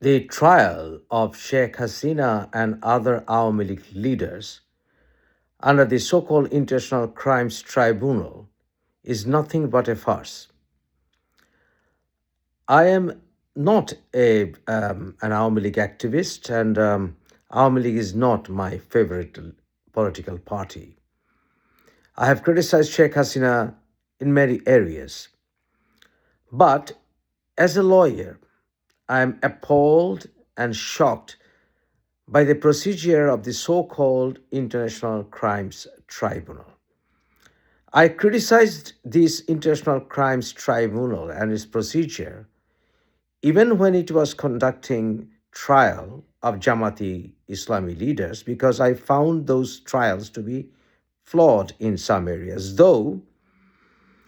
The trial of Sheikh Hasina and other Awami League leaders under the so called International Crimes Tribunal is nothing but a farce. I am not an Awami League activist, and Awami League is not my favorite political party. I have criticized Sheikh Hasina in many areas, but as a lawyer, I am appalled and shocked by the procedure of the so called International Crimes Tribunal. I criticized this International Crimes Tribunal and its procedure even when it was conducting trial of Jamati Islami leaders because I found those trials to be flawed in some areas. Though,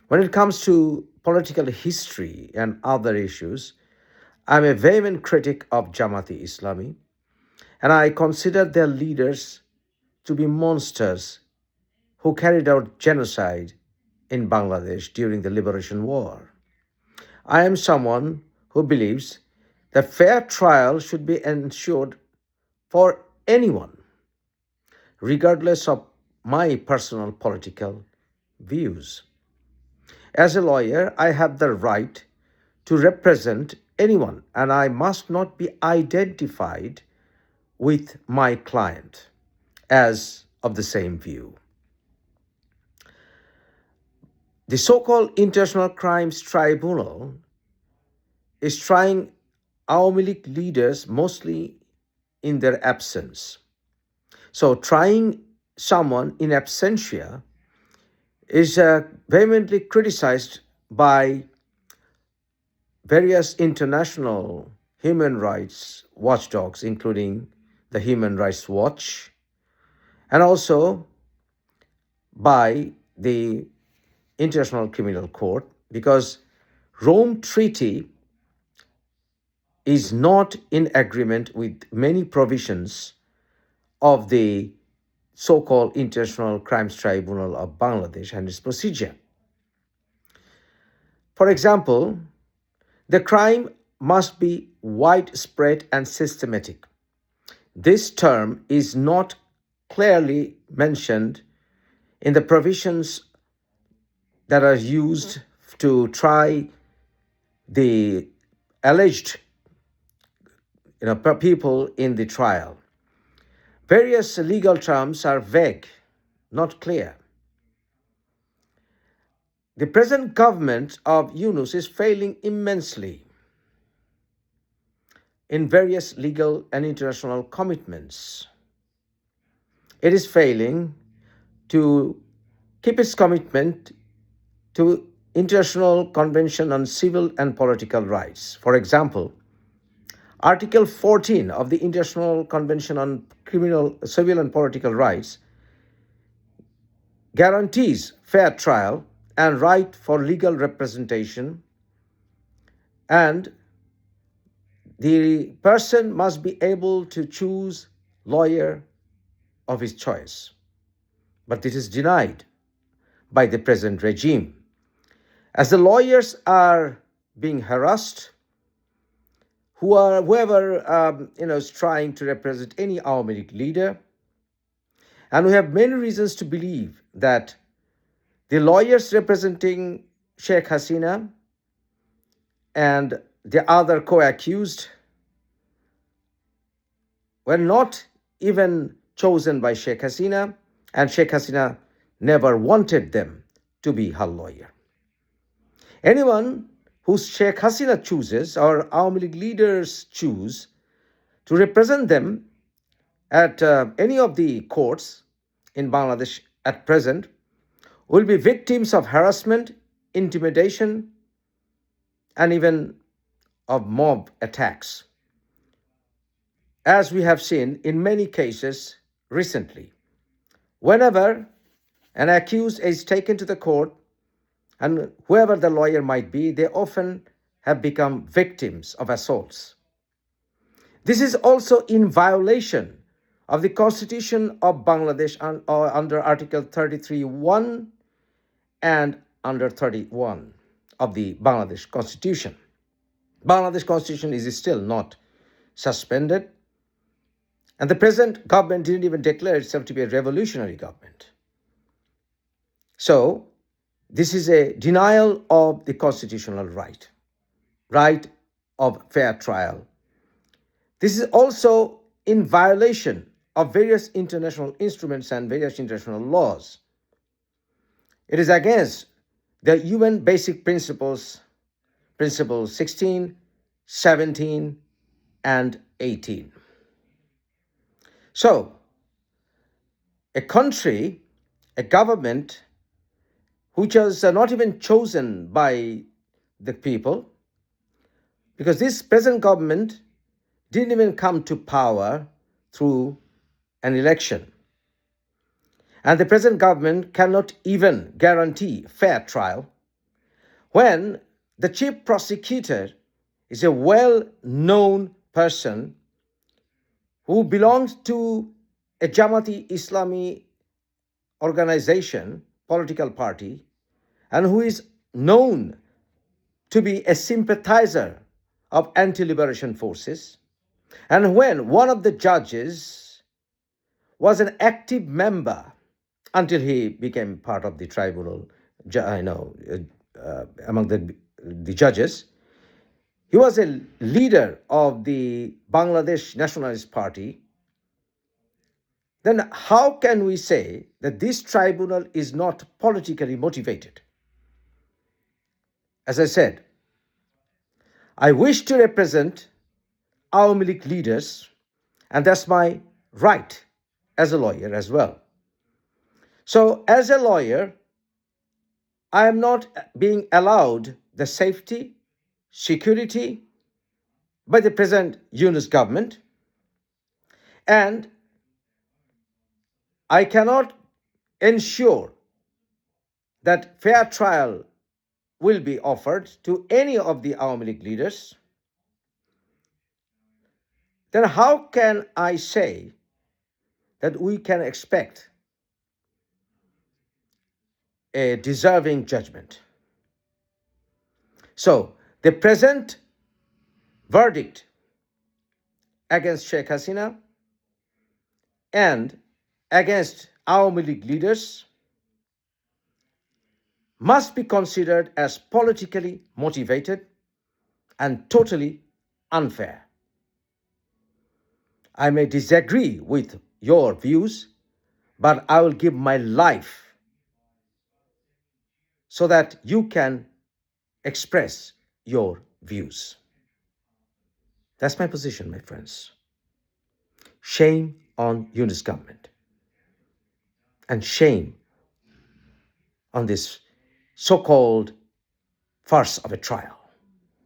when it comes to political history and other issues, I'm a vehement critic of Jamati Islami, and I consider their leaders to be monsters who carried out genocide in Bangladesh during the Liberation War. I am someone who believes that fair trial should be ensured for anyone, regardless of my personal political views. As a lawyer, I have the right to represent anyone, and I must not be identified with my client as of the same view. The so called International Crimes Tribunal is trying Awami League leaders mostly in their absence. So, trying someone in absentia is vehemently criticized by various international human rights watchdogs, including the Human Rights Watch, and also by the International Criminal Court, because Rome Treaty is not in agreement with many provisions of the so-called International Crimes Tribunal of Bangladesh and its procedure. For example, the crime must be widespread and systematic. This term is not clearly mentioned in the provisions that are used to try the alleged people in the trial. Various legal terms are vague, not clear. The present government of Yunus is failing immensely in various legal and international commitments. It is failing to keep its commitment to International Convention on Civil and Political Rights. For example, Article 14 of the International Convention on Civil and Political Rights guarantees fair trial and right for legal representation, and the person must be able to choose lawyer of his choice. But this is denied by the present regime. As the lawyers are being harassed, whoever is trying to represent any Awami League leader, and we have many reasons to believe that the lawyers representing Sheikh Hasina and the other co-accused were not even chosen by Sheikh Hasina, and Sheikh Hasina never wanted them to be her lawyer. Anyone who Sheikh Hasina chooses or Awami League leaders choose to represent them at any of the courts in Bangladesh at present will be victims of harassment, intimidation, and even of mob attacks, as we have seen in many cases recently. Whenever an accused is taken to the court, and whoever the lawyer might be, they often have become victims of assaults. This is also in violation of the Constitution of Bangladesh under Article 33(1) and under 31 of the Bangladesh Constitution. Bangladesh Constitution is still not suspended, and the present government didn't even declare itself to be a revolutionary government. So, this is a denial of the constitutional right of fair trial. This is also in violation of various international instruments and various international laws. It is against the UN Basic Principles 16, 17, and 18. So, a country, a government, which was not even chosen by the people, because this present government didn't even come to power through an election. And the present government cannot even guarantee fair trial when the chief prosecutor is a well-known person who belongs to a Jamaati Islami organization, political party, and who is known to be a sympathizer of anti-liberation forces. And when one of the judges was an active member until he became part of the tribunal, among the judges, he was a leader of the Bangladesh Nationalist Party. Then how can we say that this tribunal is not politically motivated? As I said, I wish to represent Awami League leaders, and that's my right as a lawyer as well. So as a lawyer, I am not being allowed the safety, security by the present Yunus government, and I cannot ensure that fair trial will be offered to any of the Awami League leaders. Then how can I say that we can expect a deserving judgment? So the present verdict against Sheikh Hasina and against Awami League leaders must be considered as politically motivated and totally unfair. I may disagree with your views, but I will give my life so that you can express your views. That's my position, my friends. Shame on Yunus government, and shame on this so-called farce of a trial.